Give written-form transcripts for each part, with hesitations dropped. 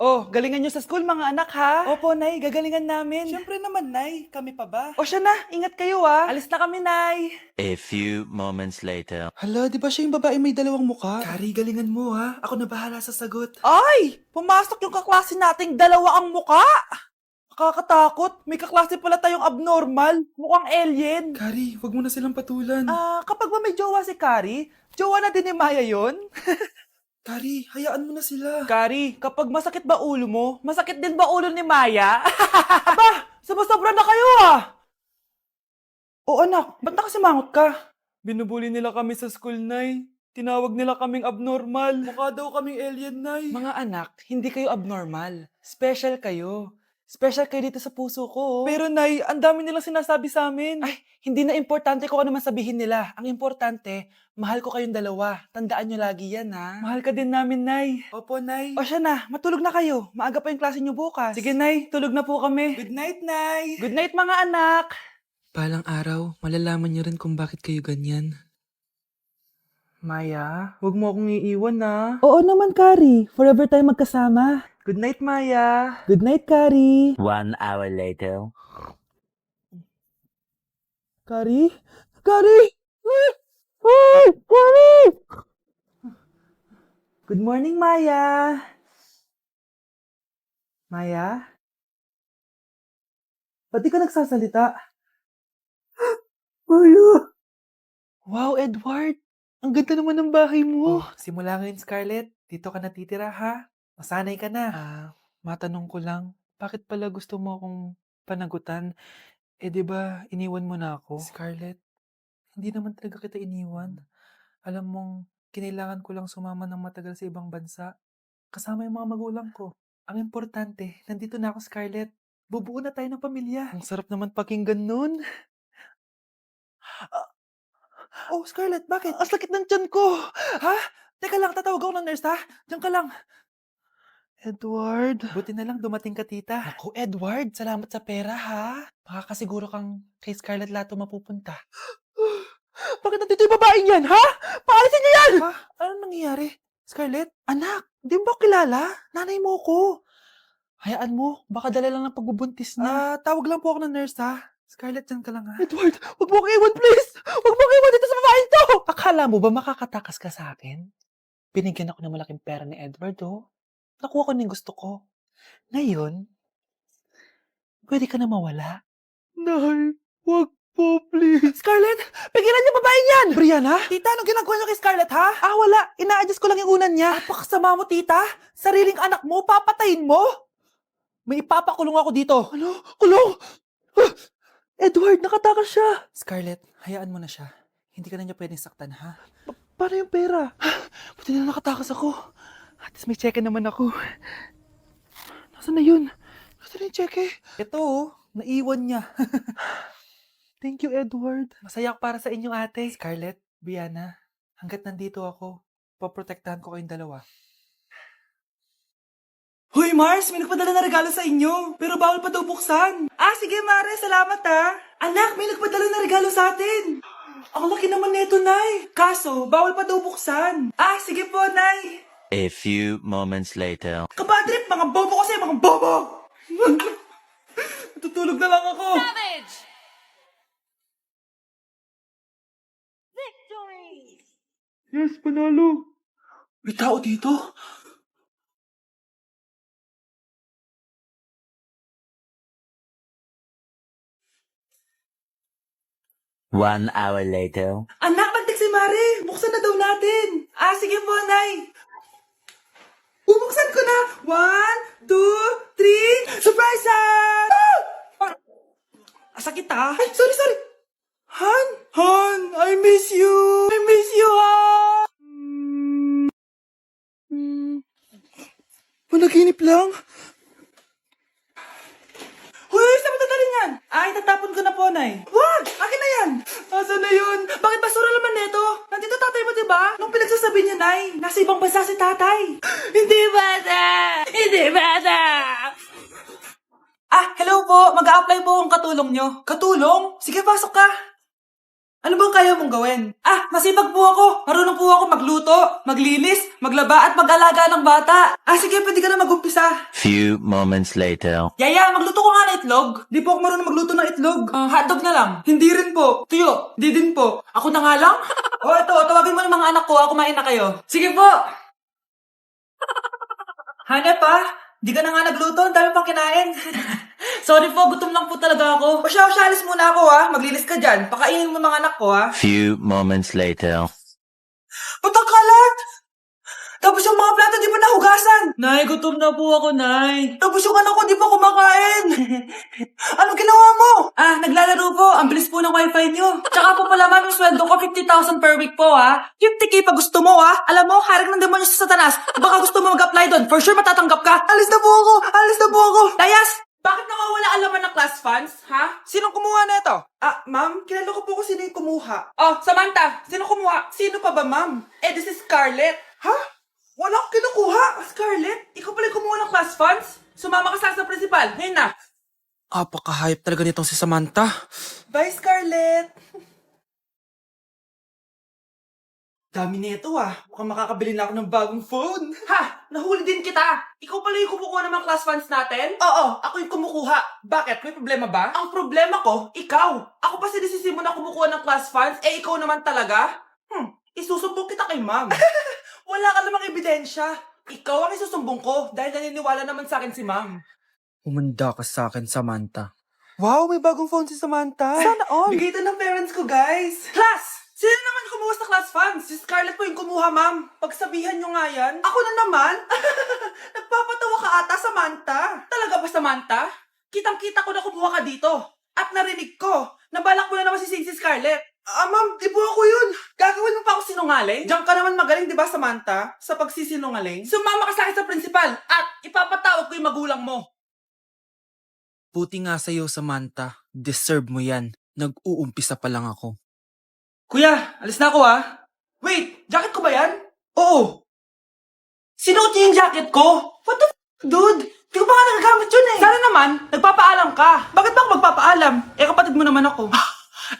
Oh, galingan nyo sa school mga anak ha? Opo, Nay. Gagalingan namin. Siyempre naman, Nay. Kami pa ba? O siya na. Ingat kayo Alis na kami, Nay. A few moments later. Hala, di ba siya yung babae may dalawang muka? Kari, galingan mo ha. Ako na bahala sa sagot. Ay! Pumasok yung kaklase nating dalawa ang muka! Nakakatakot. May kaklase pala tayong abnormal. Mukhang alien. Kari, wag mo na silang patulan. Kapag ba may jowa si Kari, jowa na din ni Maya yun? Kari, hayaan mo na sila. Kari, kapag masakit ba ulo mo, masakit din ba ulo ni Maya? Aba, sumusobra na kayo ah! O anak, ba't nakasimangot ka? Binubuli nila kami sa school, Nay. Tinawag nila kaming abnormal. Mukha daw kaming alien, Nay. Mga anak, hindi kayo abnormal. Special kayo. Special kayo dito sa puso ko. Pero, Nay, ang dami nilang sinasabi sa amin. Ay, hindi na importante kung ano man sabihin nila. Ang importante, mahal ko kayong dalawa. Tandaan nyo lagi yan, ha? Mahal ka din namin, Nay. Opo, Nay. O siya na, matulog na kayo. Maaga pa yung klase nyo bukas. Sige, Nay. Tulog na po kami. Good night, Nay. Good night, mga anak! Balang araw, malalaman niyo rin kung bakit kayo ganyan. Maya, wag mo akong iiwan na. Oo naman, Kari. Forever tayo magkasama. Good night, Maya. Good night, Kari. 1 hour later. Kari? Kari! Ay! Kari! Good morning, Maya. Maya? Ba't di ka nagsasalita? Maya! Wow, Edward! Ang ganda naman ng bahay mo. Oh, simula ngayon, Scarlett. Dito ka natitira, ha? Masanay ka na. Matanong ko lang, bakit pala gusto mo akong panagutan? Eh, di ba, iniwan mo na ako? Scarlett, hindi naman talaga kita iniwan. Alam mong, kinailangan ko lang sumama ng matagal sa ibang bansa. Kasama yung mga magulang ko. Ang importante, nandito na ako, Scarlett. Bubuo na tayo ng pamilya. Ang sarap naman pakinggan nun. Oh, Scarlett, bakit? Ang sakit ng tiyan ko. Ha? Teka lang, tatawag ako ng nurse, ha? Diyan ka lang. Edward. Buti na lang dumating ka, tita. Ako, Edward, salamat sa pera, ha? Makakasiguro kang kay Scarlett Lato mapupunta. Bakit nandito yung babaeng yan, ha? Paalisin niyo yan! Ha? Ano nangyayari? Scarlett? Anak, di mo ba kilala? Nanay mo ko. Hayaan mo, baka dala lang ng pagbubuntis niya. Tawag lang po ako ng nurse, ha? Scarlett, dyan ka lang, ha? Edward, wag mo kang iwan, please! Wag mo kang iwan dito sa babaeng to! Akala mo ba makakatakas ka sa akin? Binigyan ako ng malaking pera ni Edward, oh. Nakuha ko na yung gusto ko. Ngayon, pwede ka na mawala. Nay, wag po, please. Scarlett, pigilan niyo babaeng yan! Brianna? Tita, anong ginagawa niyo kay Scarlett, ha? Wala. Ina-adjust ko lang yung unan niya. Napakasama mo, tita. Sariling anak mo, papatayin mo? May ipapakulong ako dito. Ano? Kulong? Edward, nakatakas siya. Scarlett, hayaan mo na siya. Hindi ka na niya pwedeng saktan, ha? Paano yung pera? Buti na nakatakas ako. At least may cheque naman ako. Nasaan na yun? Nasaan na yung cheque? Ito, oh, naiwan niya. Thank you, Edward. Masaya ako para sa inyo, ate. Scarlett, Brianna, hanggat nandito ako, poprotektahan ko kayong dalawa. Hoy, Mars! May nagpadala na regalo sa inyo, pero bawal pa daw buksan. Sige, Mare. Salamat, ha. Anak, may nagpadala na regalo sa atin. Ang laki naman nito, Nay. Kaso, bawal pa daw buksan. Sige po, Nay. A few moments later. Kabadrip, mga bobo kasi, mga bobo! Tutulog na lang ako. Yes, panalo. May tao dito? One hour later. Anak, magtik si Mare. Buksan na daw natin. Sige po, Nay. Bubuksan ko na. 1, 2, 3. Surprise! Sakit, ha? Ay, sorry. Han? Han, I miss you. I miss you, Han. Managinip lang. Hoy, saan mo dadalhin yan? Itatapon ko na po, Nay. Wag! Akin na yan! Asan na yun? Bakit basura naman neto? Nandito tatay mo, diba? Nung pinagsasabi niya, Nay, nasa ibang bansa si tatay. Hindi bata! Hindi bata! Hello po. Mag-a-apply po akong katulong nyo. Katulong? Sige, pasok ka. Ano bang kaya mong gawin? Masipag po ako. Marunong po ako magluto, maglinis, maglaba at mag-alaga ng bata. Sige, pwede ka na mag-umpisa. Few moments later. Yaya, magluto ko nga ng itlog. Di po ako marunong magluto ng itlog. Hotdog na lang. Hindi rin po. Tuyo, di din po. Ako na nga lang? Ito, tawagin mo ng mga anak ko. Kumain na kayo. Sige po. Hanep di ka na nga nagluto. Ang dami pang kinain. Sorry po, gutom lang po talaga ako. Alis muna ako Maglinis ka dyan. Pakainin mo mga anak ko Few moments later. Ba't ang kalat? Tapos yung mga plato di pa nahugasan. Nay, gutom na po ako, Nay. Tapos yung anak ko di pa kumakain. Anong ginawa mo? Naglalaro po. Ang bilis po ng wifi nyo. Tsaka po pala, ma'am, yung sweldo ko, 50,000 per week po, 50K pa gusto mo, Alam mo, harik ng demonyo sa satanas. Baka gusto mo mag-apply doon. For sure matatanggap ka. Alis na po ako. Dayas, bakit nawawala alaman ng class funds, Sinong kumuha na ito? Ma'am, kilala ko po kung sino yung kumuha. Samantha, sino kumuha? Sino pa ba, ma'am? This is Scarlett. Wala akong kinukuha. Scarlett, ikaw pala yung kumuha ng class funds? Sumama ka sa principal. Ngayon na. Apaka-hype talaga nitong si Samantha. Bye, Scarlett. Dami nito Mukhang makakabili na ako ng bagong phone. Nahuli din kita. Ikaw pala yung kumukuha ng mga class funds natin? Oo, ako yung kumukuha. Bakit? May problema ba? Ang problema ko, ikaw. Ako pa sinisisi mo na kumukuha ng class funds, ikaw naman talaga? Isusumbong kita kay ma'am. Wala ka namang ebidensya. Ikaw ang isusumbong ko dahil naniniwala naman sa akin si ma'am. Umanda ka sa akin, Samantha. Wow, may bagong phone si Samantha. Sana all. Bigay ito ng parents ko, guys. Class! Sino naman kumuha sa class funds? Si Scarlett po yung kumuha, ma'am. Pagsabihan nyo nga yan. Ako na naman? Nagpapatawa ka ata, Samantha. Talaga ba, Samantha? Kitang-kita ko na kumuha ka dito. At narinig ko. Nabalak mo na naman si Scarlett. Ma'am, di po ako yun. Gagawin mo pa ako sinungaling? Diyan ka naman magaling, di ba, Samantha? Sa pagsisinungaling? Sumama ka sa akin sa principal at ipapatawag ko yung magulang mo. Buti nga sa'yo, Samantha. Deserve mo yan. Nag-uumpisa pa lang ako. Kuya, alis na ako Wait, jacket ko ba yan? Oo. Sinuot niya yung jacket ko? What the dude? Di ko pa nga nagagamit yun Sana naman, nagpapaalam ka. Bakit ba ako magpapaalam? Kapatid mo naman ako.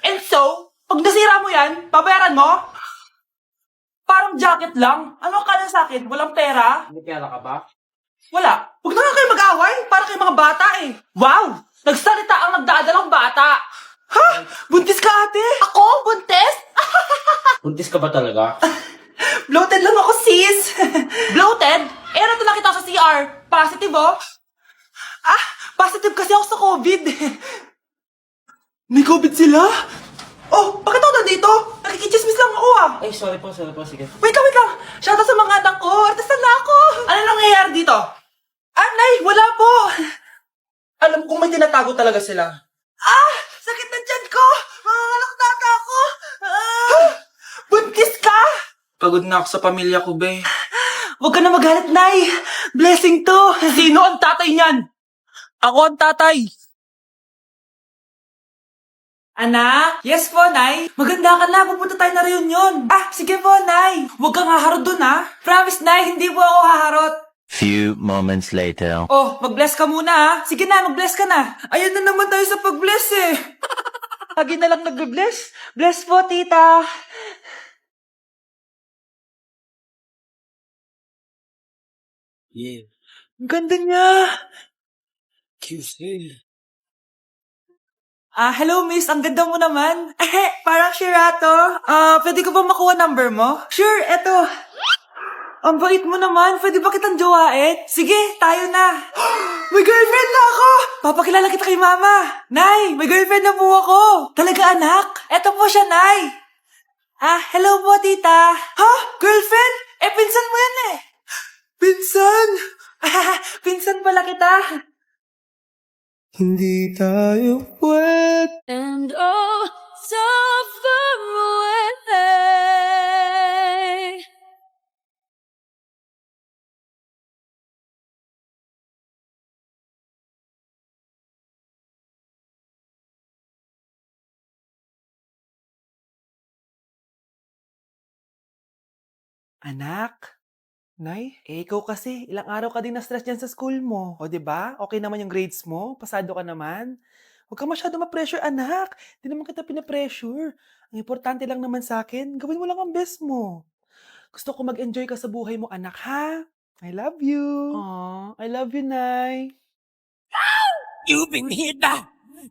And so, pag nasira mo yan, babayaran mo? Parang jacket lang. Ano ka na sa akin? Walang pera? May pera ka ba? Wala. Huwag na nga kayo mag-away. Para kayo mga bata Wow! Nagsalita ang nagdadalang bata. Buntis ka, ate? Ako? Buntis? Buntis ka ba talaga? Bloated lang ako, sis. Bloated? Ano nakita ko sa CR? Positive, positive kasi ako sa COVID. May COVID sila? Bakit ako nandito? Nakikichismis lang ako, Ay, sorry po, sige. Wait lang. Shoutout sa mga anak ko. Artista na ako. Ano nangyayari dito? Nay, wala po. Alam kong may tinatago talaga sila. Sakit na tiyan ko. Manganganak na ata ako. Buntis ka? Pagod na ako sa pamilya ko, be. Huwag ka na magalit, Nay. Blessing to. Sino ang tatay niyan? Ako ang tatay! Anak? Yes po, Nay. Maganda ka na. Pupunta tayo na reunion. Sige po, Nay. Huwag kang haharot dun, Promise, Nay. Hindi po ako haharot. Few moments later. Mag-bless ka muna, Sige na, mag-bless ka na. Ayan na naman tayo sa pag-bless, Lagi na lang nagbe-bless. Bless po, tita. Yeah. Ang ganda niya. QC. Hello, miss. Ang ganda mo naman. Parang Shirato. Pwede ko ba makuha number mo? Sure, eto. Ang bait mo naman. Pwede ba kitang jowain? Sige, tayo na. May girlfriend na ako! Papakilala kita kay mama. Nay, may girlfriend na po ako. Talaga, anak? Eto po siya, Nay. Hello po, tita. Girlfriend? Pinsan mo yan Pinsan? Pinsan pala kita. Hindi tayo pwede. And oh, so far away. Anak? Nay? Ikaw kasi, ilang araw ka din na-stress dyan sa school mo. O, 'di ba? Okay naman yung grades mo? Pasado ka naman? Huwag ka masyado ma-pressure, anak. Di naman kita pina-pressure. Ang importante lang naman sa akin, gawin mo lang ang best mo. Gusto ko mag-enjoy ka sa buhay mo, anak, ha? I love you. Aw, I love you, Nay. You've been hit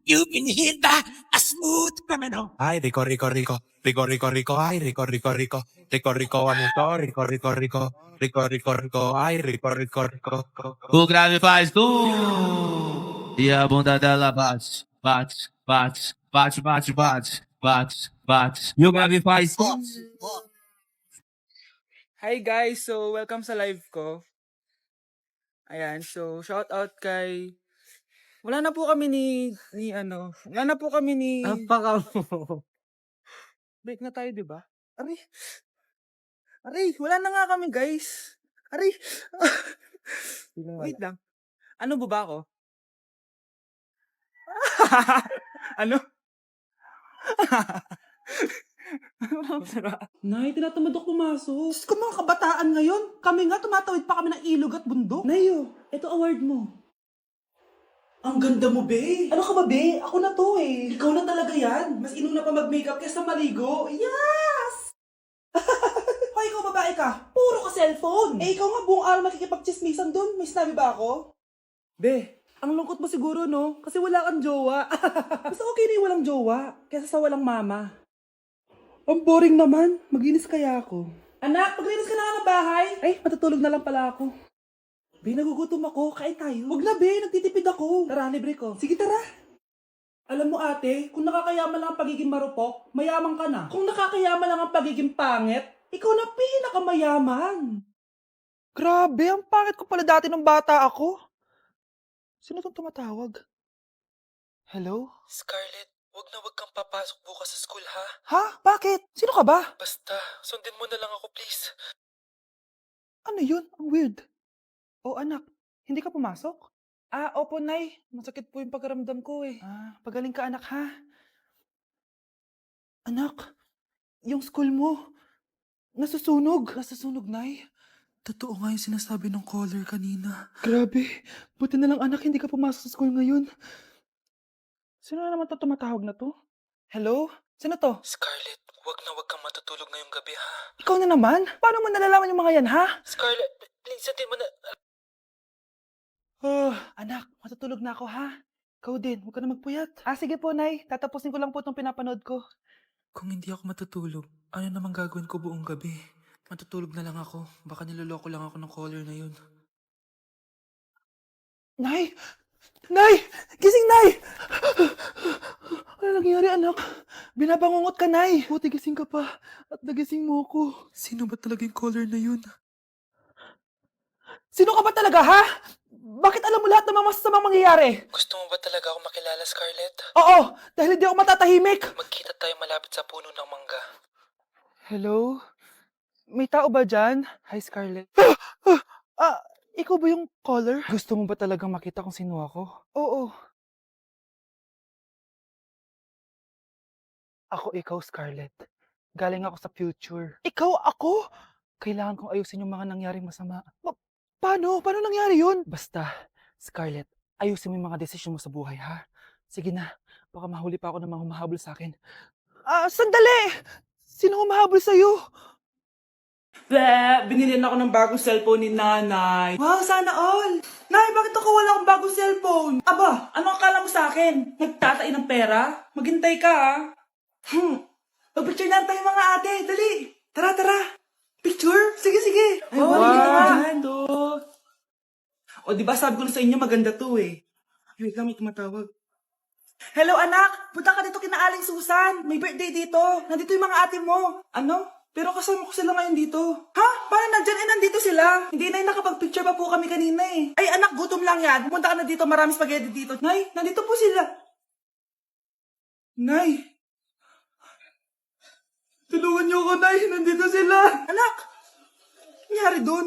You've been hit a smooth criminal. Ay, Rico, Rico, Rico. Rico, Rico, Rico. Ay, Rico, Rico, Rico. Rico, Rico, ano to? Rico, Rico, Rico. Rico, Rico, Rico. Ay, Rico, Rico, Rico. O grave faz e a bunda dela bate, bate, bate, bate, bate, bate, bate, bate. E o grave faz Hi guys, so welcome sa live ko. Ayan, so shout out kay... Wala na po kami wala na po kami ni... Apaka mo. Break na tayo, di ba? Aray! Aray! Wala na nga kami, guys! Aray! Wait lang. Ano ba ako? Ano? Nay, tinatamad ako pumasok. Diyos ko, mga kabataan ngayon. Kami nga, tumatawid pa kami ng ilog at bundok. Nayo, ito award mo. Ang ganda mo, be. Ano ka ba, be? Ako na to, eh. Ikaw na talaga yan. Mas inuna pa mag-makeup kaysa maligo. Yes! Hoy, ikaw babae ka. Puro ka cellphone. Eh, ikaw nga buong araw nakikipagchismisan dun. May sinabi ba ako? Be, ang lungkot mo siguro, no? Kasi wala kang jowa. Mas okay na yung walang jowa kaysa sa walang mama. Ang boring naman. Maginis kaya ako. Anak, maglinis ka na nga ng bahay. Ay, matutulog na lang pala ako. Be, nagugutom ako. Kain tayo. Huwag na, be. Nagtitipid ako. Tara, libre ko. Sige, tara. Alam mo, ate, kung nakakayaman lang ang pagiging marupok, mayaman ka na. Kung nakakayaman lang ang pagiging pangit, ikaw na pinakamayaman. Grabe, ang pangit ko pala dati nung bata ako. Sino itong tumatawag? Hello? Scarlett, wag kang papasok bukas sa school, ha? Ha? Bakit? Sino ka ba? Basta, sundin mo na lang ako, please. Ano yun? Ang weird. Oh, anak, hindi ka pumasok? Ah, opo, Nay. Masakit po yung pagkaramdam ko eh. Ah, pagaling ka, anak, ha? Anak, yung school mo, nasusunog. Nasusunog, Nay? Totoo nga yung sinasabi ng caller kanina. Grabe. Buti na lang, anak, hindi ka pumasok sa school ngayon. Sino na naman to tumatawag na to? Hello? Sino to? Scarlett, wag kang matutulog ngayong gabi, ha? Ikaw na naman? Paano mo nalalaman yung mga yan, ha? Scarlett, please, sundin mo na... Oh, anak, matutulog na ako, ha? Ikaw din, huwag ka na magpuyat. Ah, sige po, Nay. Tatapusin ko lang po itong pinapanood ko. Kung hindi ako matutulog, ano namang gagawin ko buong gabi? Matutulog na lang ako. Baka niloloko lang ako ng caller na yun. Nay! Nay! Gising, Nay! Ano nangyari, anak? Binabangungot ka, Nay. Buti gising ka pa. At nagising mo ako. Sino ba talaga yung caller na yun? Sino ka ba talaga, ha? Bakit alam mo lahat ng mga masasamang mangyayari? Gusto mo ba talaga ako makilala, Scarlett? Oo, dahil hindi ako matatahimik. Magkita tayo malapit sa puno ng mangga. Hello? May tao ba dyan? Hi, Scarlett. Ikaw ba yung caller? Gusto mo ba talagang makita kung sino ako? Oo. Ako ikaw, Scarlett. Galing ako sa future. Ikaw ako? Kailangan kong ayusin yung mga nangyaring masama. Paano? Paano nangyari yun? Basta, Scarlett, ayusin mo yung mga desisyon mo sa buhay, ha? Sige na, baka mahuli pa ako ng mga humahabol sa akin. Sandali! Sino humahabol sa'yo? Binili ako ng bagong cellphone ni nanay. Wow, sana all! Nay, bakit ako wala akong bagong cellphone? Aba, ano akala mo sa akin? Nagtatain ng pera? Maghintay ka, ha? Pag-picture na tayo mga ate. Dali! Tara, tara! Picture? Sige, sige! Ay, wow! O, diba sabi ko na sa inyo maganda to eh. Wait lang, may tumatawag. Hello, anak! Punta ka dito kina Aling Susan. May birthday dito. Nandito yung mga ate mo. Ano? Pero kasama ko sila ngayon dito. Ha? Paano nandyan? Nandito sila. Hindi na nakapag-picture pa po kami kanina eh. Ay, anak, gutom lang yan. Pumunta ka na dito. Marami spaghetti dito. Nay, nandito po sila. Nay. Tulungan niyo ako, Nay. Nandito sila. Anak! Nangyari doon?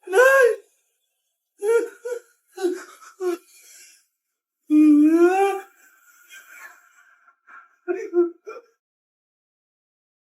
Nay!